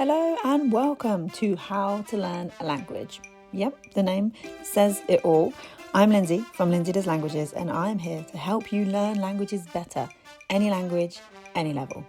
Hello and welcome to How to Learn a Language. Yep, the name says it all. I'm Lindsay from Lindsay Does Languages, and I'm here to help you learn languages better, any language, any level.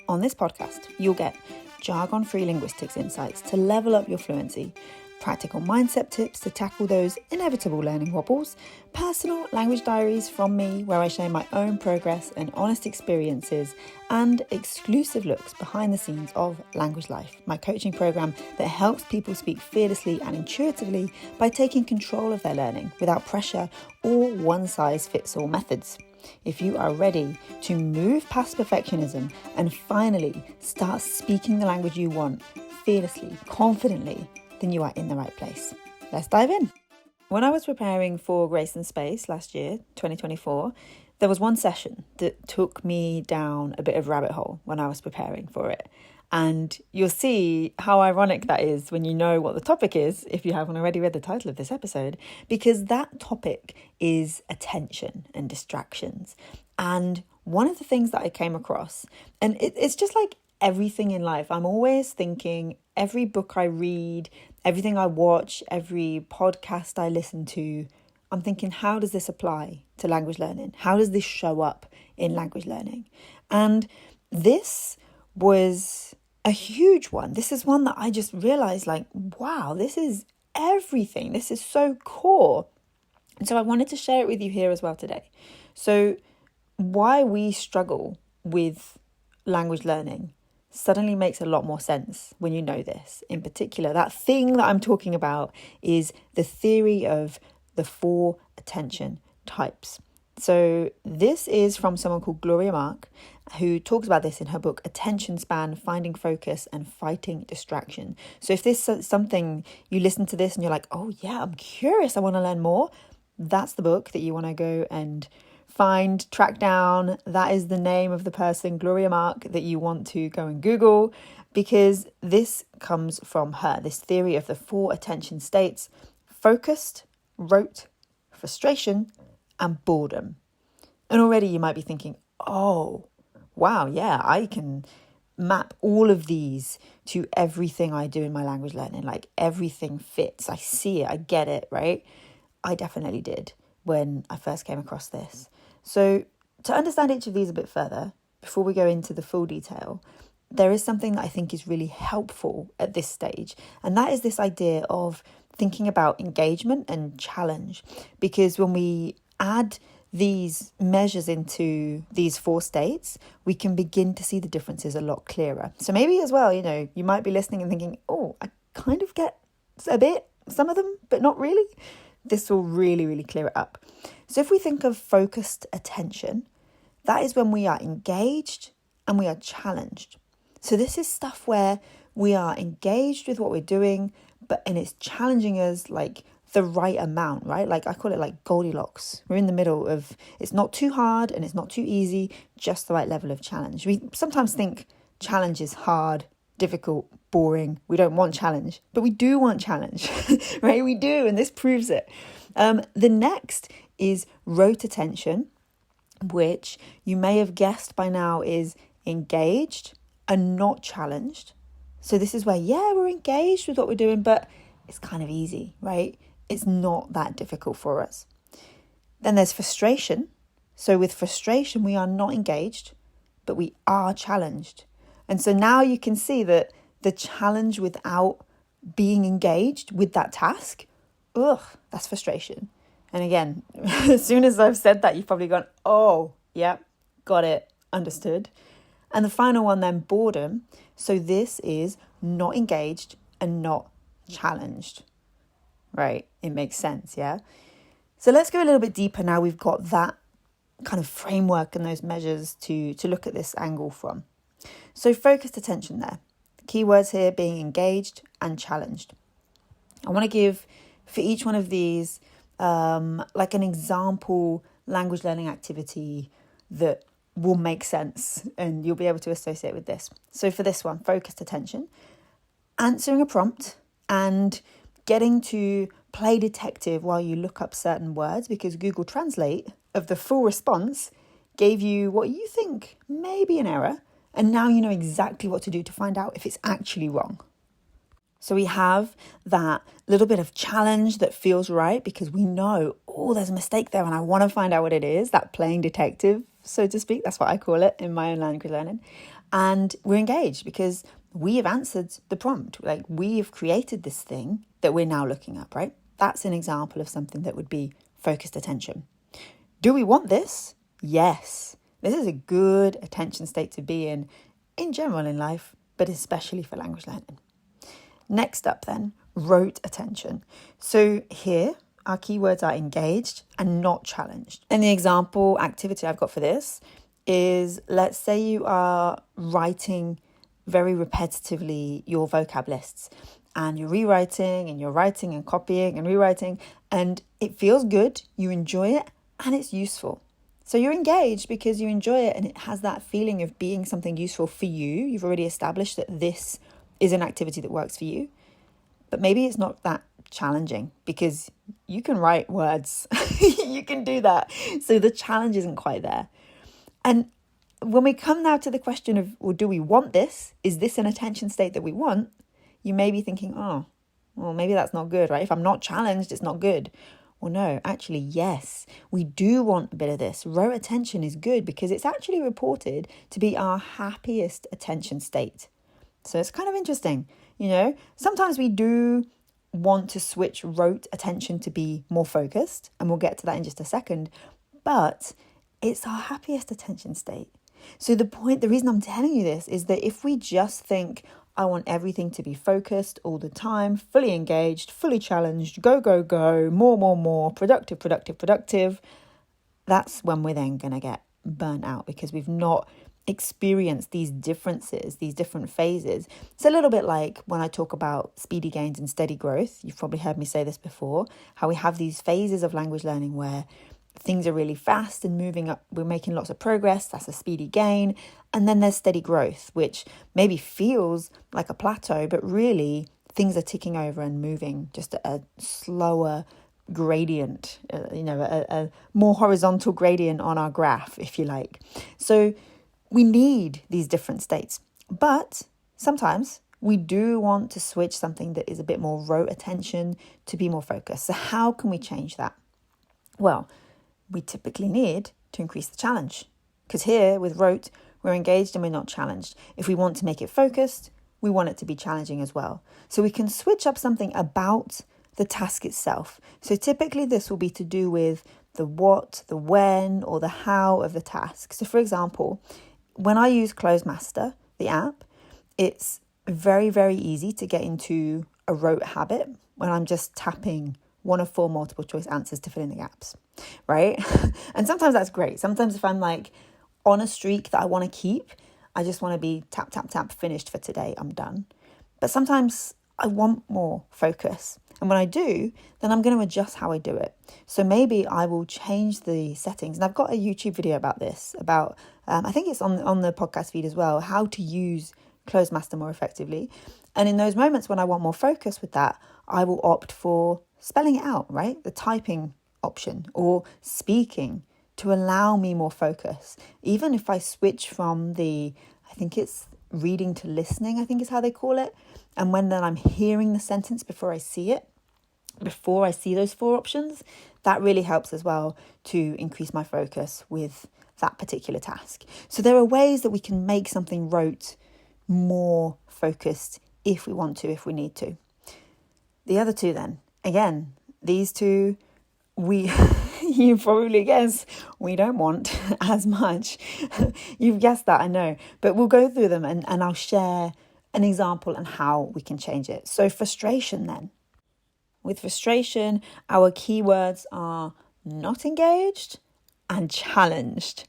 On this podcast, you'll get jargon-free linguistics insights to level up your fluency, practical mindset tips to tackle those inevitable learning wobbles, personal language diaries from me where I share my own progress and honest experiences, and exclusive looks behind the scenes of Language Life, my coaching program that helps people speak fearlessly and intuitively by taking control of their learning without pressure or one-size-fits-all methods. If you are ready to move past perfectionism and finally start speaking the language you want fearlessly, confidently, then you are in the right place. Let's dive in. When I was preparing for Grace and Space last year, 2024, there was one session that took me down a bit of rabbit hole when I was preparing for it. And you'll see how ironic that is when you know what the topic is, if you haven't already read the title of this episode, because that topic is attention and distractions. And one of the things that I came across, and it's just like everything in life, I'm always thinking, every book I read, everything I watch, every podcast I listen to, I'm thinking, how does this apply to language learning? How does this show up in language learning? And this was a huge one. This is one that I just realized, like, wow, this is everything. This is so core. And so I wanted to share it with you here as well today. So why we struggle with language learning suddenly makes a lot more sense when you know this. In particular, that thing that I'm talking about is the theory of the 4 attention types. So this is from someone called Gloria Mark, who talks about this in her book, Attention Span, Finding Focus and Fighting Distraction. So if this is something, you listen to this and you're like, oh yeah, I'm curious, I want to learn more, that's the book that you want to go and find, track down. That is the name of the person, Gloria Mark, that you want to go and Google, because this comes from her, this theory of the 4 attention states: focused, rote, frustration, and boredom. And already you might be thinking, oh, wow, yeah, I can map all of these to everything I do in my language learning. Like everything fits. I see it. I get it, right? I definitely did when I first came across this. So to understand each of these a bit further, before we go into the full detail, there is something that I think is really helpful at this stage. And that is this idea of thinking about engagement and challenge. Because when we add these measures into these 4 states, we can begin to see the differences a lot clearer. So maybe as well, you might be listening and thinking, oh, I kind of get a bit, some of them, but not really. This will really, really clear it up. So if we think of focused attention, that is when we are engaged and we are challenged. So this is stuff where we are engaged with what we're doing, and it's challenging us like the right amount, right? Like I call it like Goldilocks. We're in the middle of, it's not too hard and it's not too easy, just the right level of challenge. We sometimes think challenge is hard, difficult, boring. We don't want challenge, but we do want challenge, right? We do, and this proves it. The next is rote attention, which you may have guessed by now is engaged and not challenged. So this is where, yeah, we're engaged with what we're doing, but it's kind of easy, right? It's not that difficult for us. Then there's frustration. So with frustration, we are not engaged, but we are challenged. And so now you can see that the challenge without being engaged with that task, that's frustration. And again, as soon as I've said that, you've probably gone, oh, yeah, got it, understood. And the final one then, boredom. So this is not engaged and not challenged, right? It makes sense, yeah? So let's go a little bit deeper now. We've got that kind of framework and those measures to look at this angle from. So focused attention there. Keywords here being engaged and challenged. I want to give for each one of these like an example language learning activity that will make sense and you'll be able to associate with this. So for this one, focused attention, answering a prompt and getting to play detective while you look up certain words, because Google Translate of the full response gave you what you think may be an error, And now you know exactly what to do to find out if it's actually wrong. So we have that little bit of challenge that feels right because we know, oh, there's a mistake there and I want to find out what it is, that playing detective, so to speak. That's what I call it in my own language learning. And we're engaged because we have answered the prompt. Like, we have created this thing that we're now looking up, right? That's an example of something that would be focused attention. Do we want this? Yes. This is a good attention state to be in general in life, but especially for language learning. Next up then, rote attention. So here, our keywords are engaged and not challenged. And the example activity I've got for this is, let's say you are writing very repetitively your vocab lists and you're rewriting and you're writing and copying and rewriting and it feels good, you enjoy it and it's useful. So you're engaged because you enjoy it and it has that feeling of being something useful for you. You've already established that this is an activity that works for you. But maybe it's not that challenging because you can write words. You can do that. So the challenge isn't quite there. And when we come now to the question of, well, do we want this? Is this an attention state that we want? You may be thinking, oh, well, maybe that's not good, right? If I'm not challenged, it's not good. Well, no, actually, yes, we do want a bit of this. Rote attention is good because it's actually reported to be our happiest attention state. So it's kind of interesting, sometimes we do want to switch rote attention to be more focused, and we'll get to that in just a second, but it's our happiest attention state. So the reason I'm telling you this is that if we just think, I want everything to be focused all the time, fully engaged, fully challenged, go, go, go, more, productive, that's when we're then going to get burnt out because we've not experienced these differences, these different phases. It's a little bit like when I talk about speedy gains and steady growth. You've probably heard me say this before, how we have these phases of language learning where things are really fast and moving up. We're making lots of progress. That's a speedy gain. And then there's steady growth, which maybe feels like a plateau, but really things are ticking over and moving just at a slower gradient, a more horizontal gradient on our graph, if you like. So we need these different states, but sometimes we do want to switch something that is a bit more rote attention to be more focused. So how can we change that? Well, we typically need to increase the challenge because here with rote, we're engaged and we're not challenged. If we want to make it focused, we want it to be challenging as well. So we can switch up something about the task itself. So typically this will be to do with the what, the when, or the how of the task. So for example, when I use Closemaster, the app, it's very, very easy to get into a rote habit when I'm just tapping one of 4 multiple choice answers to fill in the gaps, right? And sometimes that's great. Sometimes if I'm like on a streak that I want to keep, I just want to be tap, tap, tap, finished for today, I'm done. But sometimes I want more focus. And when I do, then I'm going to adjust how I do it. So maybe I will change the settings. And I've got a YouTube video about this, I think it's on the podcast feed as well, how to use Closemaster more effectively. And in those moments when I want more focus with that, I will opt for spelling it out, right? The typing option or speaking to allow me more focus. Even if I switch from I think it's reading to listening, I think is how they call it. And when then I'm hearing the sentence before I see it, before I see those 4 options, that really helps as well to increase my focus with that particular task. So there are ways that we can make something rote more focused if we want to, if we need to. The other 2 then, again, these 2, you probably guess we don't want as much. You've guessed that, I know. But we'll go through them and I'll share an example and how we can change it. So frustration then. With frustration, our keywords are not engaged and challenged.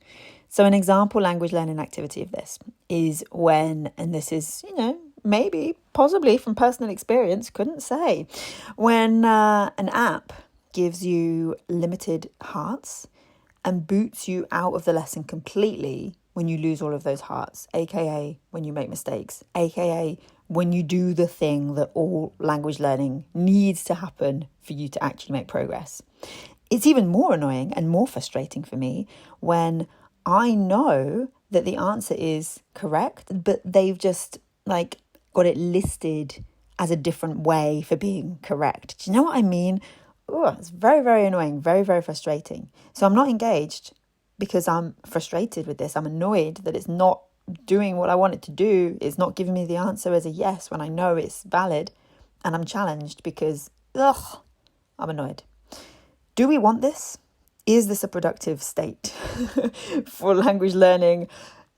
So an example language learning activity of this is when, and this is, maybe, possibly from personal experience, couldn't say, when an app gives you limited hearts and boots you out of the lesson completely when you lose all of those hearts, aka when you make mistakes, aka when you do the thing that all language learning needs to happen for you to actually make progress. It's even more annoying and more frustrating for me when I know that the answer is correct, but they've just like got it listed as a different way for being correct. Do you know what I mean? Oh, it's very, very annoying, very, very frustrating. So I'm not engaged because I'm frustrated with this. I'm annoyed that it's not doing what I want it to do. It's not giving me the answer as a yes when I know it's valid. And I'm challenged because, I'm annoyed. Do we want this? Is this a productive state for language learning?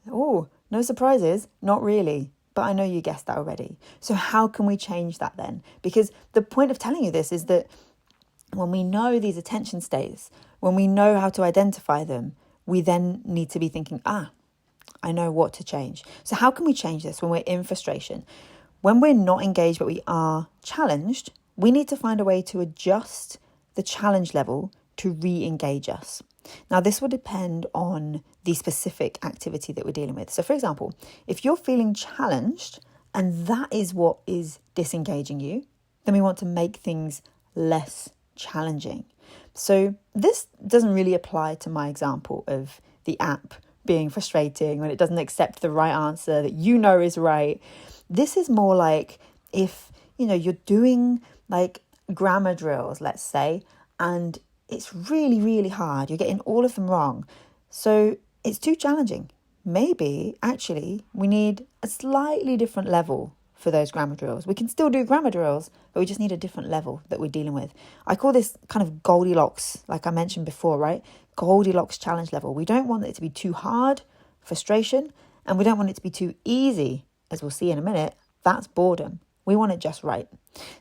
Oh, no surprises, not really. But I know you guessed that already. So how can we change that then? Because the point of telling you this is that when we know these attention states, when we know how to identify them, we then need to be thinking, I know what to change. So how can we change this when we're in frustration? When we're not engaged but we are challenged, we need to find a way to adjust the challenge level to re-engage us. Now, this will depend on the specific activity that we're dealing with. So, for example, if you're feeling challenged and that is what is disengaging you, then we want to make things less challenging. So this doesn't really apply to my example of the app being frustrating when it doesn't accept the right answer that you know is right. This is more like if, you're doing like grammar drills, let's say, and it's really, really hard. You're getting all of them wrong. So it's too challenging. Maybe actually we need a slightly different level for those grammar drills. We can still do grammar drills, but we just need a different level that we're dealing with. I call this kind of Goldilocks, like I mentioned before, right? Goldilocks challenge level. We don't want it to be too hard, frustration, and we don't want it to be too easy, as we'll see in a minute. That's boredom. We want it just right.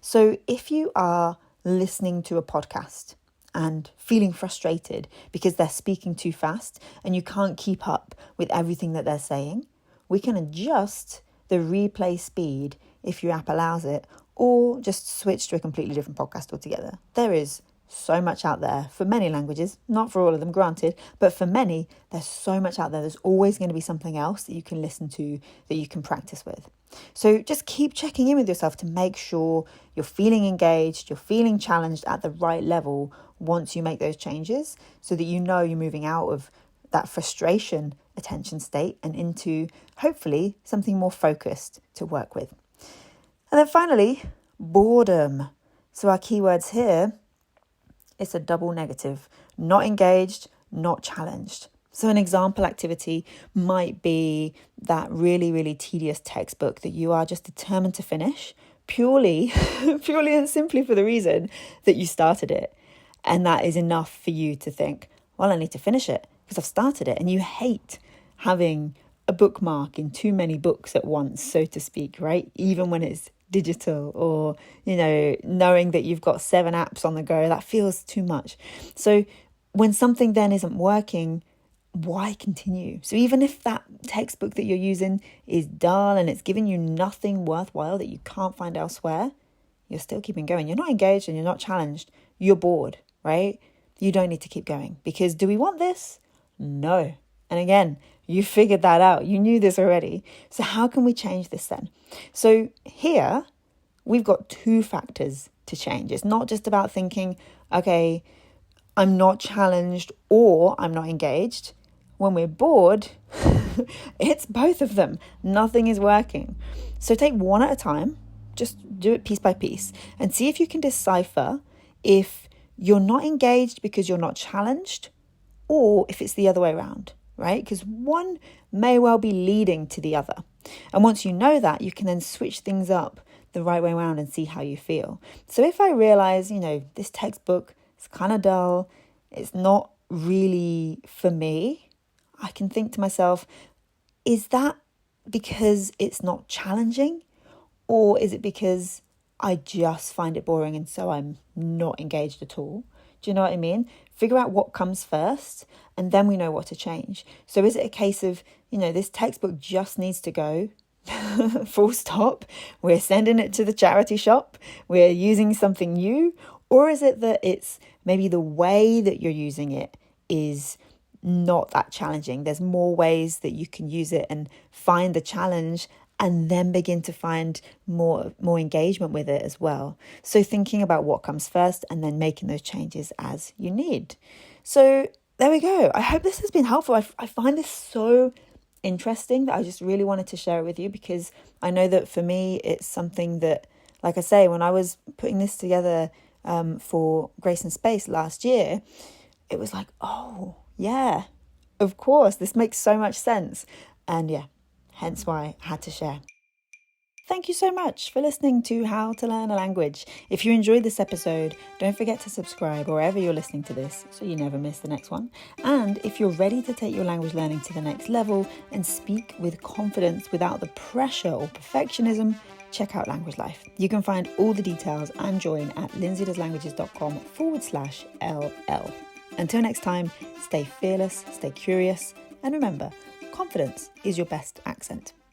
So if you are listening to a podcast and feeling frustrated because they're speaking too fast and you can't keep up with everything that they're saying, we can adjust the replay speed if your app allows it, or just switch to a completely different podcast altogether. There is so much out there for many languages, not for all of them, granted, but for many, there's so much out there. There's always going to be something else that you can listen to, that you can practice with. So just keep checking in with yourself to make sure you're feeling engaged, you're feeling challenged at the right level once you make those changes, so that you know you're moving out of that frustration attention state and into hopefully something more focused to work with. And then finally, boredom. So our keywords here, it's a double negative: not engaged, not challenged. So an example activity might be that really, really tedious textbook that you are just determined to finish purely and simply for the reason that you started it. And that is enough for you to think, well, I need to finish it because I've started it. And you hate having a bookmark in too many books at once, so to speak, right? Even when it's digital, or, knowing that you've got 7 apps on the go, that feels too much. So when something then isn't working, why continue? So even if that textbook that you're using is dull and it's giving you nothing worthwhile that you can't find elsewhere, you're still keeping going. You're not engaged and you're not challenged. You're bored, right? You don't need to keep going, because do we want this? No. And again, you figured that out. You knew this already. So how can we change this then? So here we've got 2 factors to change. It's not just about thinking, okay, I'm not challenged or I'm not engaged. When we're bored, it's both of them. Nothing is working. So take one at a time. Just do it piece by piece and see if you can decipher if you're not engaged because you're not challenged, or if it's the other way around, right? Because one may well be leading to the other. And once you know that, you can then switch things up the right way around and see how you feel. So if I realize, this textbook is kind of dull, it's not really for me, I can think to myself, is that because it's not challenging? Or is it because I just find it boring and so I'm not engaged at all? Do you know what I mean? Figure out what comes first and then we know what to change. So is it a case of, this textbook just needs to go, full stop, we're sending it to the charity shop, we're using something new? Or is it that it's maybe the way that you're using it is not that challenging? There's more ways that you can use it and find the challenge and then begin to find more engagement with it as well. So thinking about what comes first and then making those changes as you need. So there we go. I hope this has been helpful. I find this so interesting that I just really wanted to share it with you, because I know that for me, it's something that, like I say, when I was putting this together for Grace and Space last year, it was like, oh, yeah, of course, this makes so much sense. And yeah, hence why I had to share. Thank you so much for listening to How to Learn a Language. If you enjoyed this episode, don't forget to subscribe wherever you're listening to this so you never miss the next one. And if you're ready to take your language learning to the next level and speak with confidence without the pressure or perfectionism, check out Language Life. You can find all the details and join at lindsaydoeslanguages.com/LL. Until next time, stay fearless, stay curious, and remember, confidence is your best accent.